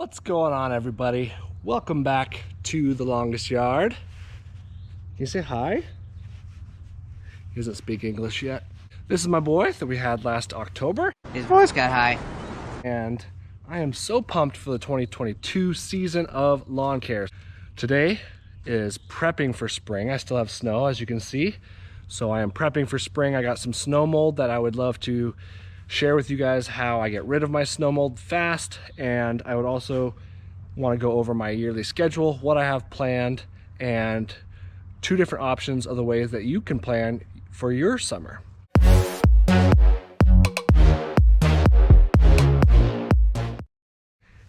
What's going on, everybody? Welcome back to the Longest Yard. Can you say hi? He doesn't speak English yet. This is my boy that we had last October. His voice got high. And I am so pumped for the 2022 season of lawn care. Today is prepping for spring. I still have snow, as you can see. So I am prepping for spring. I got some snow mold that I would love to share with you guys how I get rid of my snow mold fast, and I would also want to go over my yearly schedule, what I have planned, and two different options of the ways that you can plan for your summer.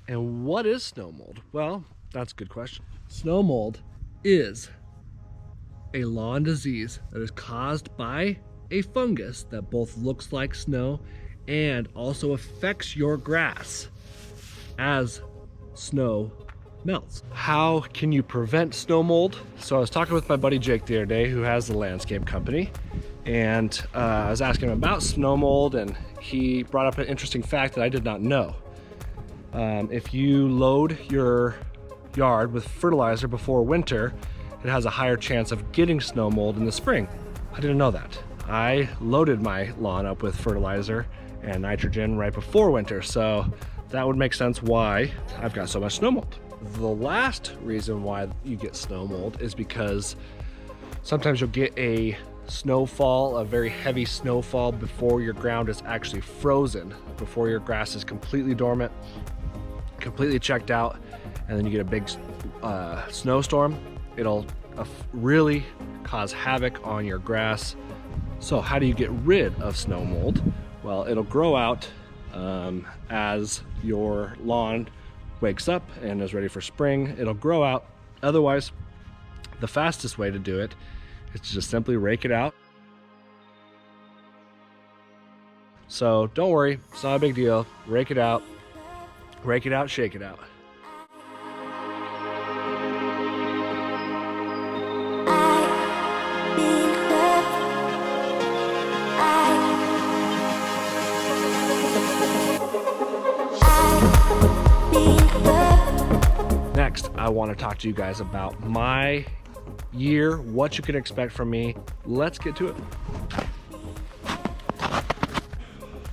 And what is snow mold? Well, that's a good question. Snow mold is a lawn disease that is caused by a fungus that both looks like snow and also affects your grass as snow melts. How can you prevent snow mold? So I was talking with my buddy Jake the other day, who has the landscape company, and I was asking him about snow mold, and he brought up an interesting fact that I did not know. If you load your yard with fertilizer before winter, it has a higher chance of getting snow mold in the spring. I didn't know that. I loaded my lawn up with fertilizer and nitrogen right before winter, so that would make sense why I've got so much snow mold. The last reason why you get snow mold is because sometimes you'll get a snowfall, a very heavy snowfall, before your ground is actually frozen, before your grass is completely dormant, completely checked out, and then you get a big snowstorm. It'll really cause havoc on your grass. So how do you get rid of snow mold? Well, it'll grow out as your lawn wakes up and is ready for spring. It'll grow out. Otherwise, the fastest way to do it is to just simply rake it out. So don't worry, it's not a big deal. Rake it out, shake it out. Next, I want to talk to you guys about my year, what you can expect from me. Let's get to it.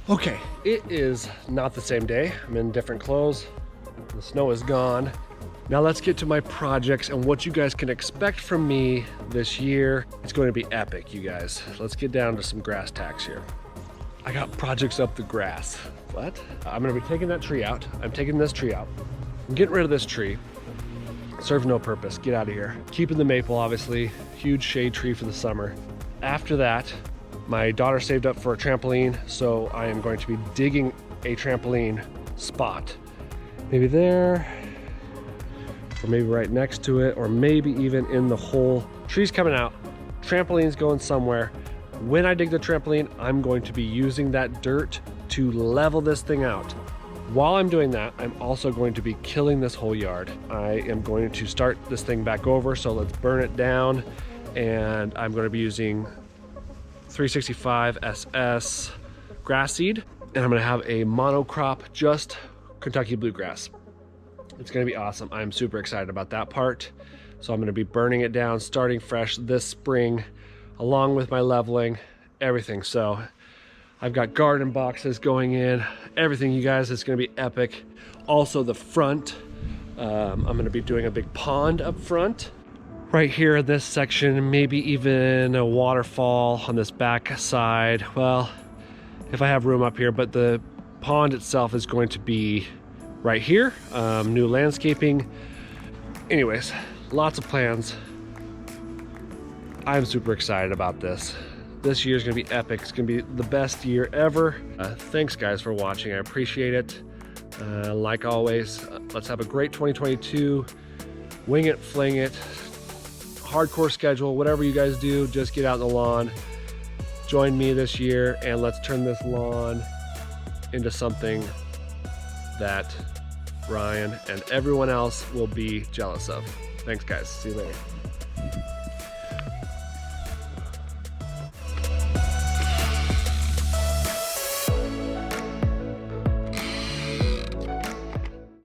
Okay, it is not the same day. I'm in different clothes. The snow is gone. Now let's get to my projects and what you guys can expect from me this year. It's going to be epic, you guys. Let's get down to some grass tacks here. I got projects up the grass. What? I'm gonna be taking that tree out. I'm taking this tree out. I'm getting rid of this tree. Serves no purpose, get out of here. Keeping the maple, obviously, huge shade tree for the summer. After that, my daughter saved up for a trampoline, so I am going to be digging a trampoline spot. Maybe there, or maybe right next to it, or maybe even in the hole. Tree's coming out, trampoline's going somewhere. When I dig the trampoline, I'm going to be using that dirt to level this thing out. While I'm doing that, I'm also going to be killing this whole yard. I am going to start this thing back over, so let's burn it down. And I'm going to be using 365 SS grass seed, and I'm going to have a monocrop, just Kentucky bluegrass. It's going to be awesome. I'm super excited about that part. So I'm going to be burning it down, starting fresh this spring, along with my leveling, everything. So I've got garden boxes going in, everything, you guys. It's gonna be epic. Also the front, I'm gonna be doing a big pond up front. Right here in this section, maybe even a waterfall on this back side. Well, if I have room up here, but the pond itself is going to be right here. New landscaping. Anyways, lots of plans. I'm super excited about this. This year is gonna be epic. It's gonna be the best year ever. Thanks guys for watching, I appreciate it. Like always, let's have a great 2022. Wing it, fling it, hardcore schedule, whatever you guys do, just get out in the lawn. Join me this year and let's turn this lawn into something that Ryan and everyone else will be jealous of. Thanks guys, see you later.